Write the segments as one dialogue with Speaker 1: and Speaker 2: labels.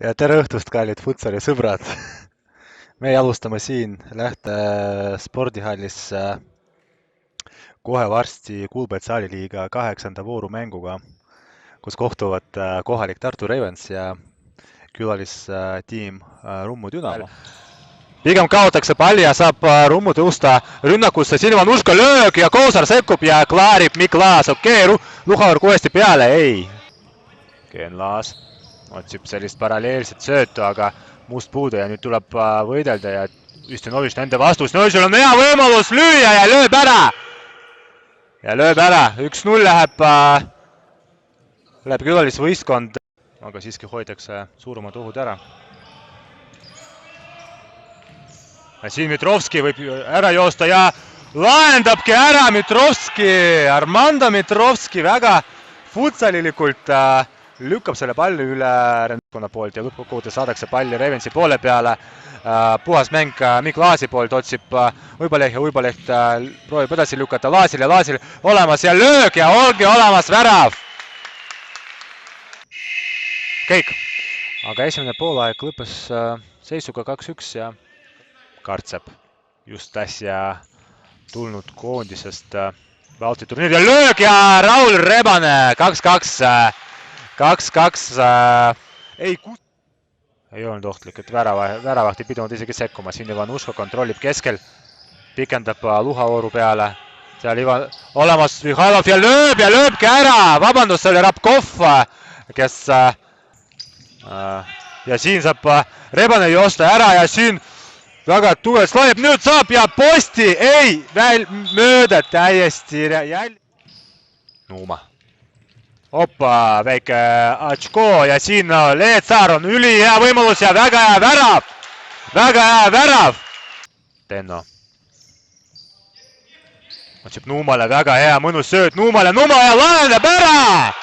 Speaker 1: Ja tere õhtust, kallid futsali sõbrad! Me alustame siin Lähte spordihallis kohe varsti Kuulbet saaliliiga 8. vooru mänguga, kus kohtuvad kohalik Tartu Ravens ja külalistiim Rummu Dünamo. Pigem kaotakse palli ja saab Rummu tõusta rünnakusse. Siin on Uško löög ja Kousar sekkub ja klaarib Miklaas. Okei, Luhaurg uuesti peale. Ei. Ken Laas otsib sellist paralleelset söötu, aga must puudu ja nüüd tuleb võidelda ja Üstinovič nende vastus. No sul on hea võimalus lüüa ja lööb ära. Ja lööb ära. 1-0 läheb külalisvõistkond, aga siiski hoitakse suuremad ohud ära. Ja siin Mitrovski võib ära joosta ja lahendabki ära Mitrovski. Armando Mitrovski väga futsalilikult lükkab selle palli üle rändaskonna poolt ja lõppkokkuvõttes saadakse palli Ravensi poole peale. Puhas mäng Miklaasi poolt, otsib Uiboleht ja Uiboleht proovib edasi lükata Laasil ja Laasil olemas ja löög ja ongi olemas värav. Kõik. Aga esimene poolaeg lõppes seisuga 2-1 ja Kartsep just äsja tulnud koondisest Balti-turniiri ja löög ja Raul Rebane 2-2. 2-2 ei olnud ohtlik, et väravahti ei pidanud isegi sekkuma. Siin Ivan Uško kontrollib keskel, pikendab Luhaoru peale. Seal olemas Mihhailov ja lööbki ära. Vabandust, see oli Rabkov, kes ja siin saab Rebane joosta ära ja siin väga tugevalt loeb. Nüüd saab ja posti ei mööda täiesti Nuuma. Hoppa, väike Atško ja siin Leetsaar on ülihea võimalus ja väga hea värav. Väga hea värav. Tenno. Otsib Nuumale, väga hea, mõnus sööt Nuumale. Nuuma ja lahendab ära.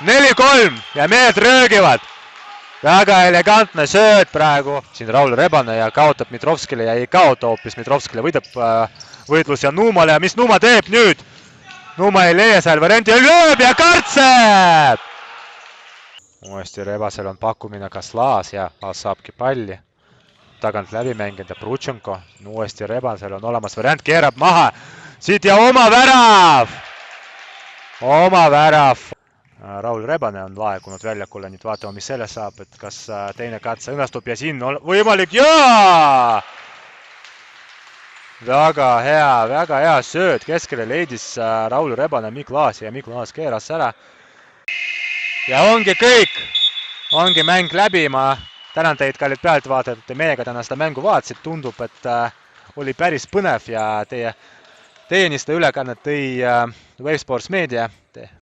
Speaker 1: 4-3 ja mehed röögivad. Väga elegantne sööt praegu. Siin Raul Rebane ja kaotab Mitrovskile ja ei kaota hoopis Mitrovskile. Võidab võitlus ja Nuumale ja mis Nuuma teeb nüüd? Nuuma ei leia seal varianti ja lööb ja Kartsep! Uuesti Rebasel on pakkumine kas Laas ja Laas saabki palli. Tagant läbi mängida Brutšenko. Uuesti Rebasel on olemas variant, keerab maha. Siit ja oma värav! Oma värav! Raul Rebane on laekunud väljakule, nüüd vaatame, mis sellest saab, et kas teine katse õnnestub ja siin on võimalik ja! Väga hea sööt, keskele leidis Raul Rebane Miklaasi ja Miklaas keeras ära. Ja ongi kõik, ongi mäng läbi, ma tänan teid, kallid pealtvaatajad, et te meiega täna seda mängu vaatasid, tundub, et oli päris põnev ja teieni seda ülekannet tõi Wave Sports Media.